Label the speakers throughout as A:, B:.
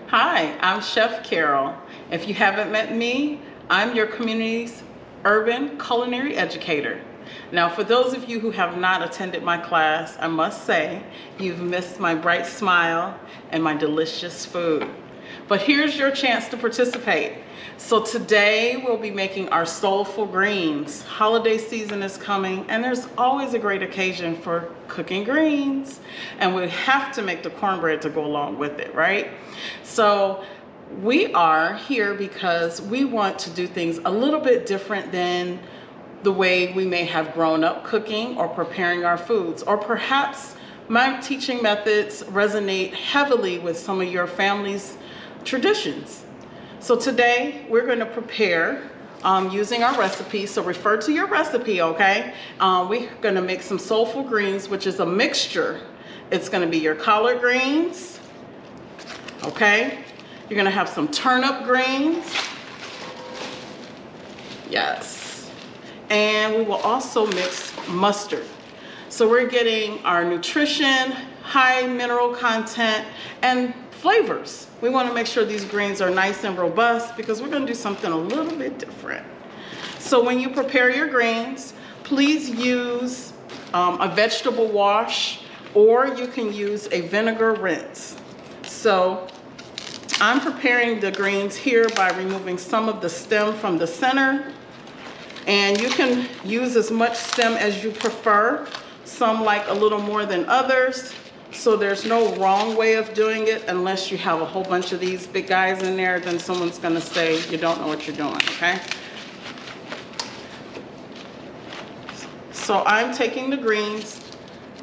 A: Hi, I'm Chef Carol. If you haven't met me, I'm your community's urban culinary educator. Now, for those of you who have not attended my class, I must say you've missed my bright smile and my delicious food. But here's your chance to participate. So today we'll be making our soulful greens. Holiday season is coming and there's always a great occasion for cooking greens. And we have to make the cornbread to go along with it, right? So we are here because we want to do things a little bit different than the way we may have grown up cooking or preparing our foods. Or perhaps my teaching methods resonate heavily with some of your family's traditions. So today we're going to prepare using our recipe. So refer to your recipe, okay? We're going to make some soulful greens, which is a mixture. It's going to be your collard greens, okay? You're going to have some turnip greens. Yes. And we will also mix mustard. So we're getting our nutrition, high mineral content, and flavors. We want to make sure these greens are nice and robust because we're going to do something a little bit different. So when you prepare your greens, please use a vegetable wash, or you can use a vinegar rinse. So I'm preparing the greens here by removing some of the stem from the center, and you can use as much stem as you prefer. Some like a little more than others. So there's no wrong way of doing it unless you have a whole bunch of these big guys in there, then someone's gonna say you don't know what you're doing, okay? So I'm taking the greens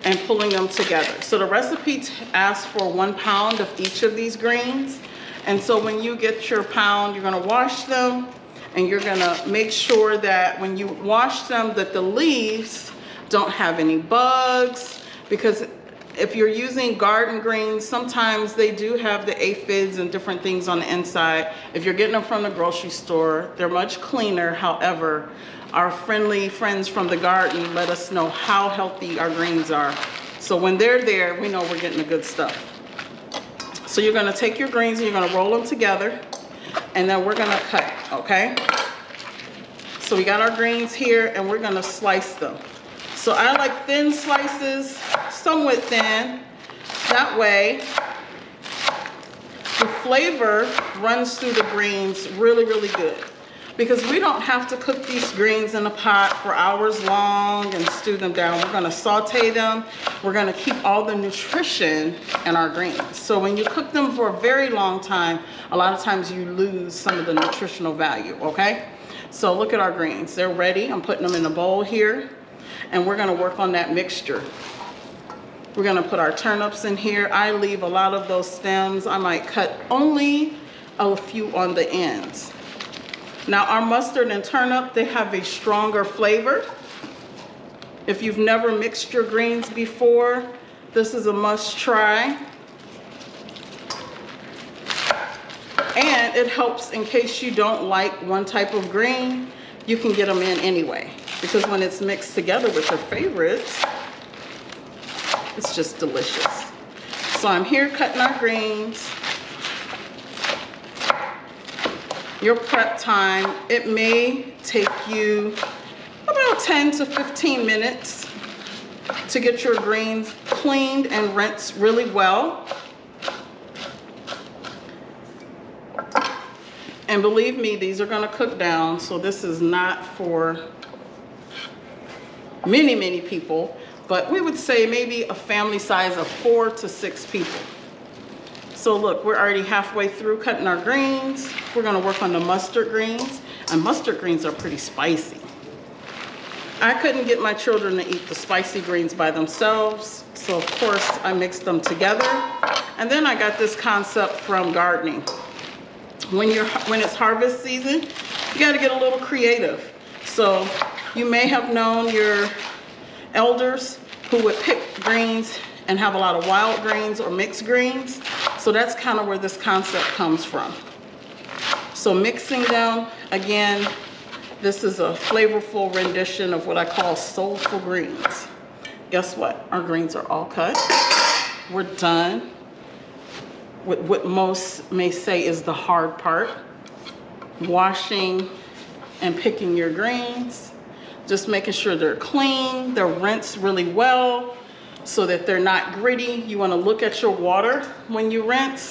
A: and pulling them together. So the recipe asks for 1 pound of each of these greens. And so when you get your pound, you're gonna wash them, and you're gonna make sure that when you wash them that the leaves don't have any bugs, because if you're using garden greens, sometimes they do have the aphids and different things on the inside. If you're getting them from the grocery store, they're much cleaner. However, our friendly friends from the garden let us know how healthy our greens are. So when they're there, we know we're getting the good stuff. So you're gonna take your greens and you're gonna roll them together, and then we're gonna cut, okay? So we got our greens here and we're gonna slice them. So I like thin slices, somewhat thin. That way, the flavor runs through the greens really, really good. Because we don't have to cook these greens in a pot for hours long and stew them down. We're gonna saute them. We're gonna keep all the nutrition in our greens. So when you cook them for a very long time, a lot of times you lose some of the nutritional value, okay? So look at our greens, they're ready. I'm putting them in a bowl here. And we're gonna work on that mixture. We're gonna put our turnips in here. I leave a lot of those stems. I might cut only a few on the ends. Now our mustard and turnip, they have a stronger flavor. If you've never mixed your greens before, this is a must try. And it helps in case you don't like one type of green, you can get them in anyway. Because when it's mixed together with your favorites, it's just delicious. So I'm here cutting our greens. Your prep time, it may take you about 10 to 15 minutes to get your greens cleaned and rinsed really well. And believe me, these are gonna cook down, so this is not for many people, but we would say maybe a family size of 4 to 6 people. So look, we're already halfway through cutting our greens. We're gonna work on the mustard greens, and mustard greens are pretty spicy. I couldn't get my children to eat the spicy greens by themselves, so of course I mixed them together. And then I got this concept from gardening. When it's harvest season, you gotta get a little creative. So you may have known your elders who would pick greens and have a lot of wild greens or mixed greens. So that's kind of where this concept comes from. So mixing them, again, this is a flavorful rendition of what I call soulful greens. Guess what? Our greens are all cut. We're done. what most may say is the hard part. Washing and picking your greens. Just making sure they're clean, they're rinsed really well so that they're not gritty. You want to look at your water when you rinse.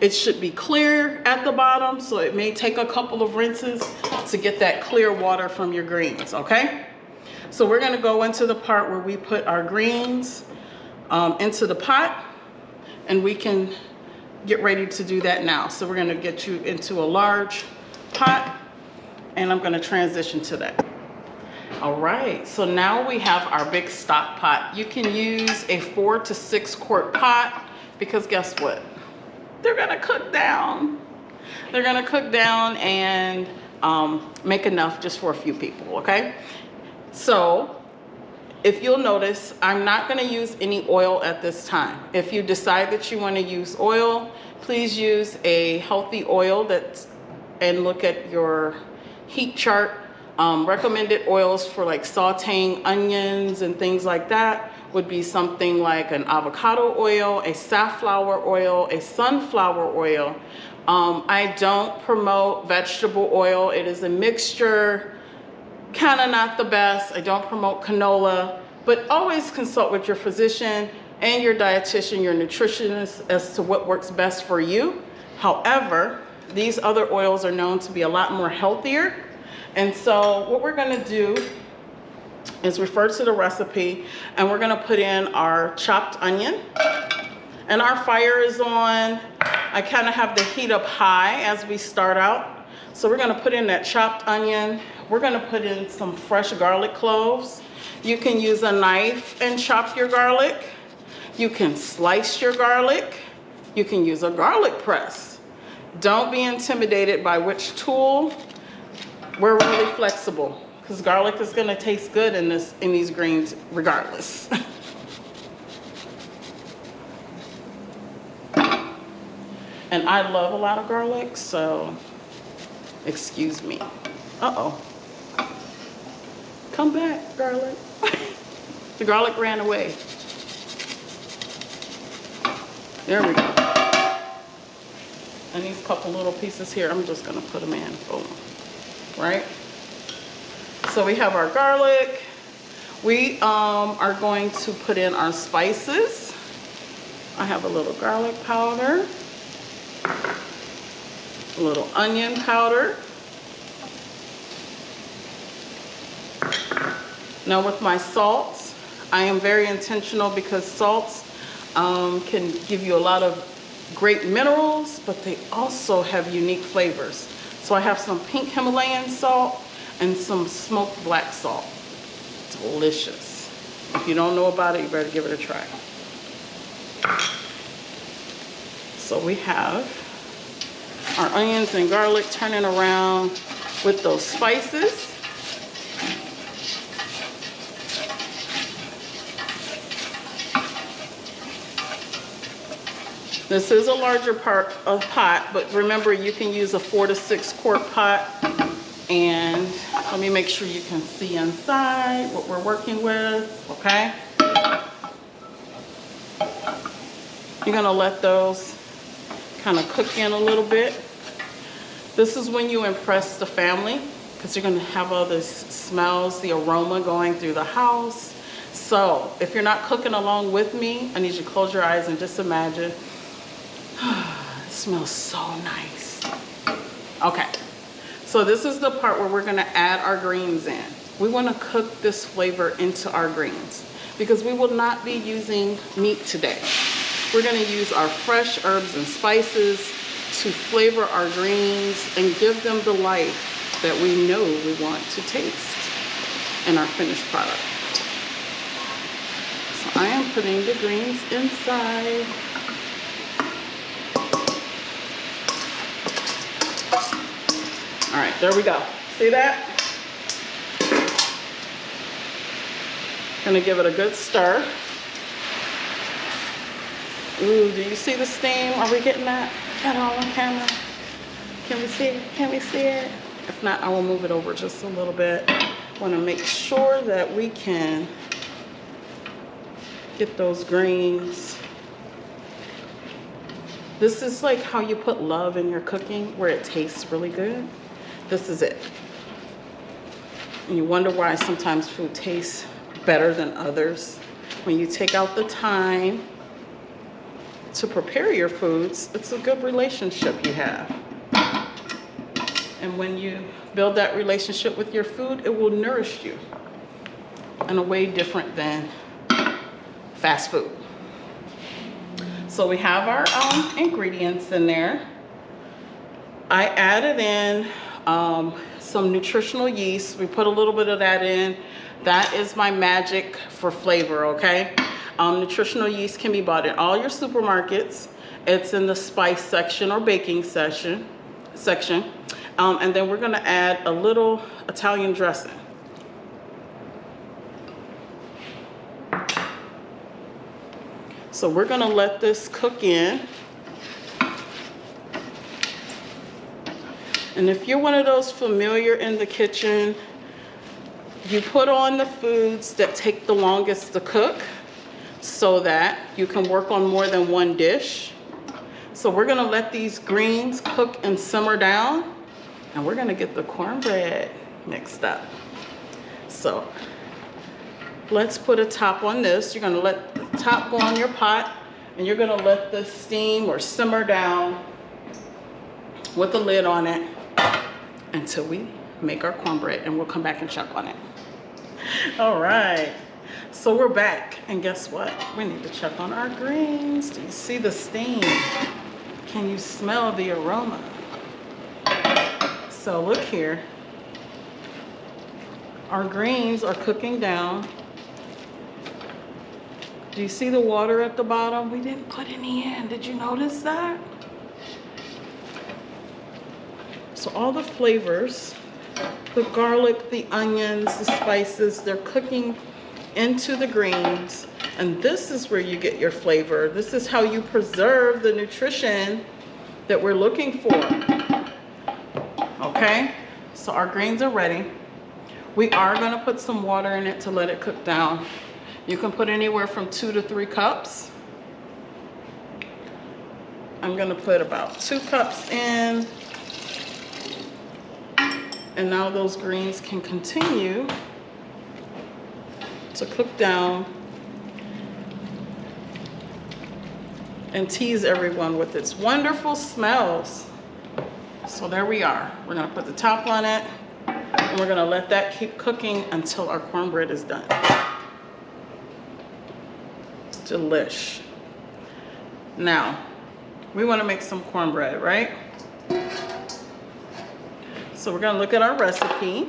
A: It should be clear at the bottom, so it may take a couple of rinses to get that clear water from your greens, okay? So we're gonna go into the part where we put our greens into the pot, and we can get ready to do that now. So we're gonna get you into a large pot, and I'm gonna transition to that. All right, so now we have our big stock pot. You can use a 4 to 6 quart pot, because guess what? They're gonna cook down. They're gonna cook down and make enough just for a few people, okay? So if you'll notice, I'm not gonna use any oil at this time. If you decide that you wanna use oil, please use a healthy oil and look at your heat chart. Recommended oils for like sauteing onions and things like that would be something like an avocado oil, a safflower oil, a sunflower oil. I don't promote vegetable oil. It is a mixture, kind of not the best. I don't promote canola, but always consult with your physician and your dietitian, your nutritionist, as to what works best for you. However, these other oils are known to be a lot more healthier. And so what we're gonna do is refer to the recipe, and we're gonna put in our chopped onion, and our fire is on. I kind of have the heat up high as we start out. So we're gonna put in that chopped onion. We're gonna put in some fresh garlic cloves. You can use a knife and chop your garlic. You can slice your garlic. You can use a garlic press. Don't be intimidated by which tool. We're really flexible, because garlic is going to taste good in these greens regardless. And I love a lot of garlic, so excuse me. Uh-oh. Come back, garlic. The garlic ran away. There we go. And these couple little pieces here, I'm just going to put them in. Boom. Right? So we have our garlic. We are going to put in our spices. I have a little garlic powder, a little onion powder. Now with my salts, I am very intentional, because salts can give you a lot of great minerals, but they also have unique flavors. So I have some pink Himalayan salt and some smoked black salt. Delicious. If you don't know about it, you better give it a try. So we have our onions and garlic turning around with those spices. This is a larger pot, but remember, you can use a 4 to 6 quart pot. And let me make sure you can see inside what we're working with, okay? You're gonna let those kind of cook in a little bit. This is when you impress the family, because you're gonna have all the smells, the aroma going through the house. So if you're not cooking along with me, I need you to close your eyes and just imagine. It smells so nice. Okay, so this is the part where we're gonna add our greens in. We wanna cook this flavor into our greens, because we will not be using meat today. We're gonna use our fresh herbs and spices to flavor our greens and give them the life that we know we want to taste in our finished product. So I am putting the greens inside. All right, there we go. See that? Gonna give it a good stir. Ooh, do you see the steam? Are we getting that? Got it all on camera? Can we see it? Can we see it? If not, I will move it over just a little bit. Want to make sure that we can get those greens This is like how you put love in your cooking, where it tastes really good. This is it. And you wonder why sometimes food tastes better than others. When you take out the time to prepare your foods, it's a good relationship you have. And when you build that relationship with your food, it will nourish you in a way different than fast food. So we have our ingredients in there. I added in some nutritional yeast. We put a little bit of that in. That is my magic for flavor, okay? Nutritional yeast can be bought in all your supermarkets. It's in the spice section or baking section. And then we're gonna add a little Italian dressing. So we're gonna let this cook in. And if you're one of those familiar in the kitchen, you put on the foods that take the longest to cook so that you can work on more than one dish. So we're gonna let these greens cook and simmer down, and we're gonna get the cornbread mixed up. So let's put a top on this. You're gonna let the top go on your pot, and you're gonna let this steam or simmer down with the lid on it until we make our cornbread, and we'll come back and check on it. All right, so we're back, and guess what? We need to check on our greens. Do you see the steam? Can you smell the aroma? So look here. Our greens are cooking down. Do you see the water at the bottom? We didn't put any in. Did you notice that? So all the flavors, the garlic, the onions, the spices, they're cooking into the greens. And this is where you get your flavor. This is how you preserve the nutrition that we're looking for. Okay, so our greens are ready. We are gonna put some water in it to let it cook down. You can put anywhere from 2 to 3 cups. I'm gonna put about 2 cups in. And now those greens can continue to cook down and tease everyone with its wonderful smells. So there we are. We're gonna put the top on it, and we're gonna let that keep cooking until our cornbread is done. Delish. Now, we wanna make some cornbread, right? So we're gonna look at our recipe.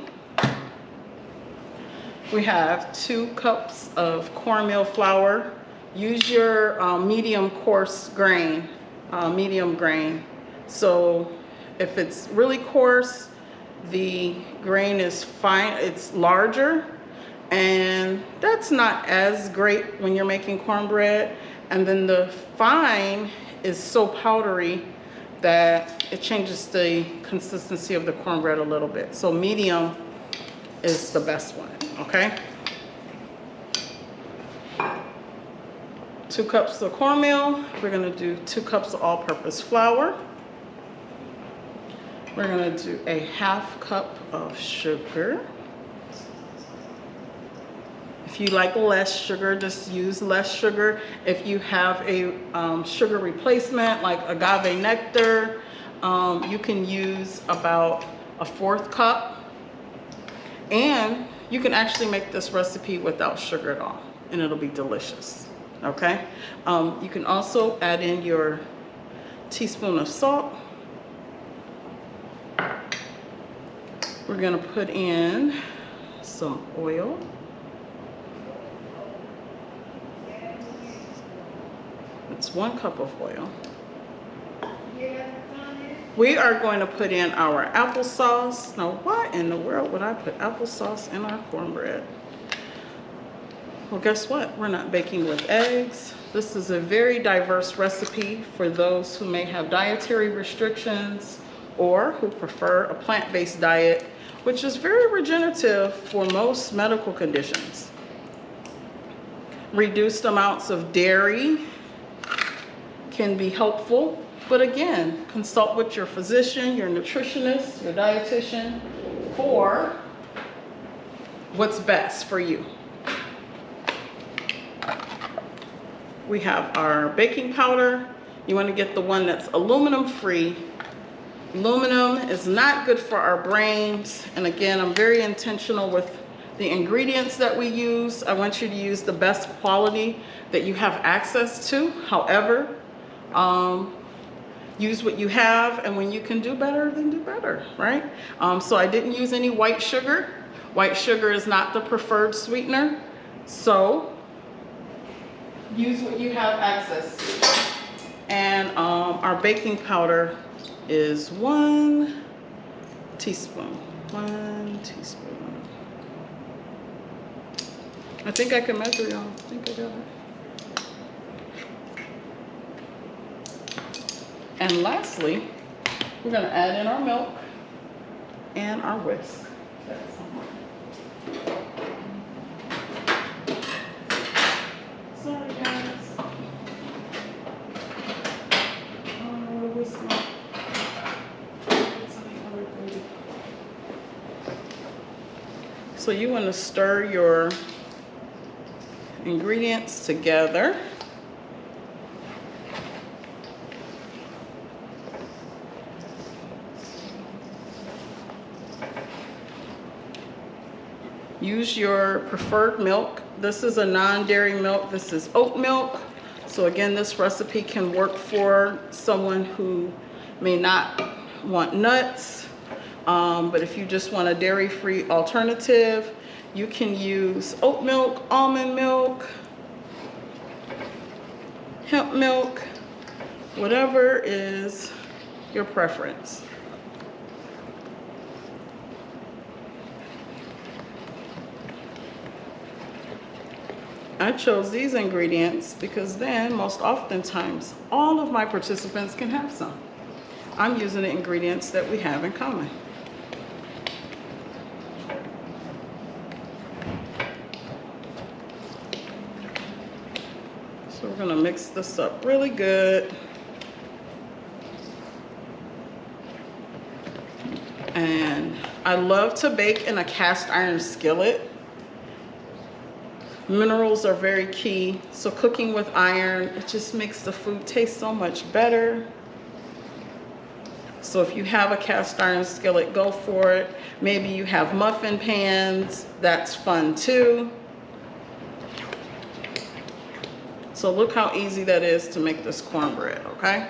A: We have 2 cups of cornmeal flour. Use your medium coarse grain, medium grain. So if it's really coarse, the grain is fine, it's larger, and that's not as great when you're making cornbread. And then the fine is so powdery that it changes the consistency of the cornbread a little bit. So medium is the best one, okay? 2 cups of cornmeal. We're gonna do 2 cups of all-purpose flour. We're gonna do a 1/2 cup of sugar. If you like less sugar, just use less sugar. If you have a sugar replacement like agave nectar, you can use about a 1/4 cup. And you can actually make this recipe without sugar at all, and it'll be delicious, okay? You can also add in your teaspoon of salt. We're gonna put in some oil. It's 1 cup of oil. We are going to put in our applesauce. Now, why in the world would I put applesauce in our cornbread? Well, guess what? We're not baking with eggs. This is a very diverse recipe for those who may have dietary restrictions or who prefer a plant-based diet, which is very regenerative for most medical conditions. Reduced amounts of dairy can be helpful But again, consult with your physician, your nutritionist, your dietitian for what's best for you. We have our baking powder. You want to get the one that's aluminum free. Aluminum is not good for our brains. And again, I'm very intentional with the ingredients that we use. I want you to use the best quality that you have access to. However, use what you have, and when you can do better, then do better, right? So I didn't use any white sugar. White sugar is not the preferred sweetener. So use what you have access to. And our baking powder is 1 teaspoon. 1 teaspoon. I think I can measure, y'all. I think I got it. And lastly, we're going to add in our milk and our whisk. Sorry, guys. Oh, whisk milk. So you want to stir your ingredients together. Use your preferred milk. This is a non-dairy milk. This is oat milk. So again, this recipe can work for someone who may not want nuts. But if you just want a dairy-free alternative, you can use oat milk, almond milk, hemp milk, whatever is your preference. I chose these ingredients because then most oftentimes all of my participants can have some. I'm using the ingredients that we have in common. So we're going to mix this up really good. And I love to bake in a cast iron skillet. Minerals are very key. So cooking with iron, it just makes the food taste so much better. So if you have a cast iron skillet, go for it. Maybe you have muffin pans, that's fun too. So look how easy that is to make this cornbread, okay?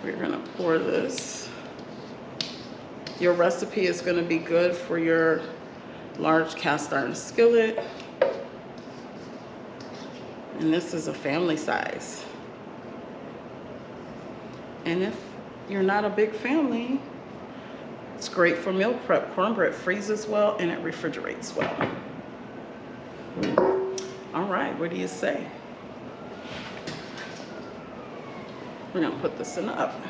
A: We're gonna pour this. Your recipe is gonna be good for your large cast iron skillet. And this is a family size. And if you're not a big family, it's great for meal prep. Cornbread freezes well and it refrigerates well. All right, what do you say? We're gonna put this in the oven.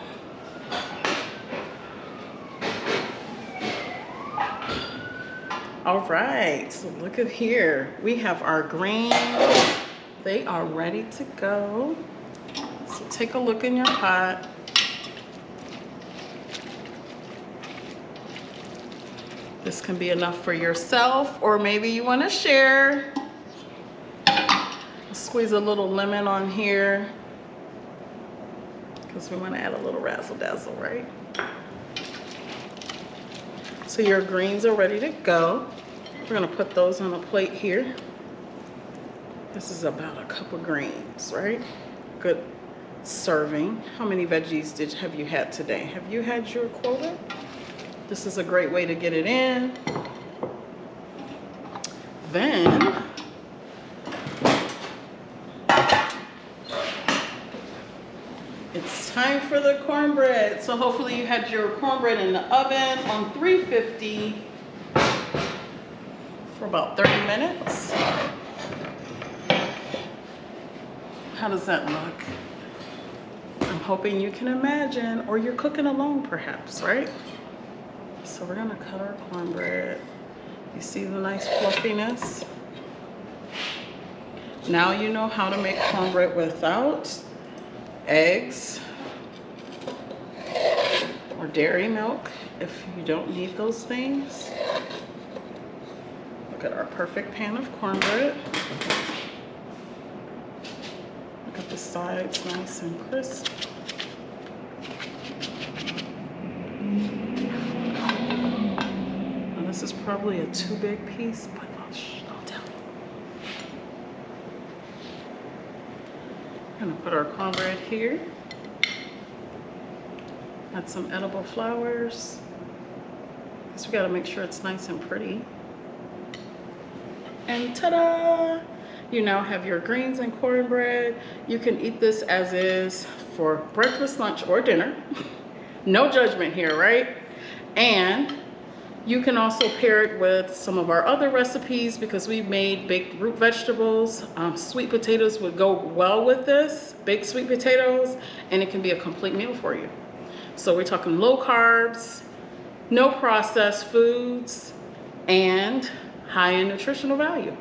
A: All right, so look at here. We have our greens. They are ready to go. So take a look in your pot. This can be enough for yourself, or maybe you want to share. Squeeze a little lemon on here because we want to add a little razzle dazzle, right? So your greens are ready to go. We're going to put those on a plate here. This is about a cup of greens, right? Good serving. How many veggies have you had today? Have you had your quota? This is a great way to get it in. Then it's time for the cornbread. So hopefully you had your cornbread in the oven on 350 for about 30 minutes. How does that look? I'm hoping you can imagine, or you're cooking alone perhaps, right? So we're gonna cut our cornbread. You see the nice fluffiness? Now you know how to make cornbread without eggs or dairy milk if you don't need those things. Look at our perfect pan of cornbread. Look at the sides, nice and crisp. Now this is probably a too big piece, but don't tell me. I'm gonna put our cornbread here. Add some edible flowers. Because we gotta make sure it's nice and pretty. And ta-da! You now have your greens and cornbread. You can eat this as is for breakfast, lunch, or dinner. No judgment here, right? And you can also pair it with some of our other recipes because we've made baked root vegetables. Sweet potatoes would go well with this, baked sweet potatoes, and it can be a complete meal for you. So we're talking low carbs, no processed foods, and high in nutritional value.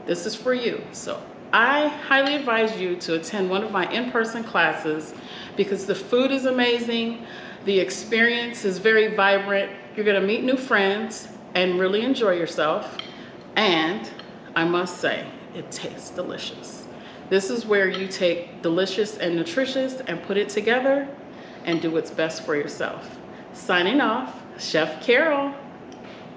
A: This is for you. So I highly advise you to attend one of my in-person classes because the food is amazing, the experience is very vibrant, you're gonna meet new friends and really enjoy yourself. And I must say, it tastes delicious. This is where you take delicious and nutritious and put it together and do what's best for yourself. Signing off, Chef Carol.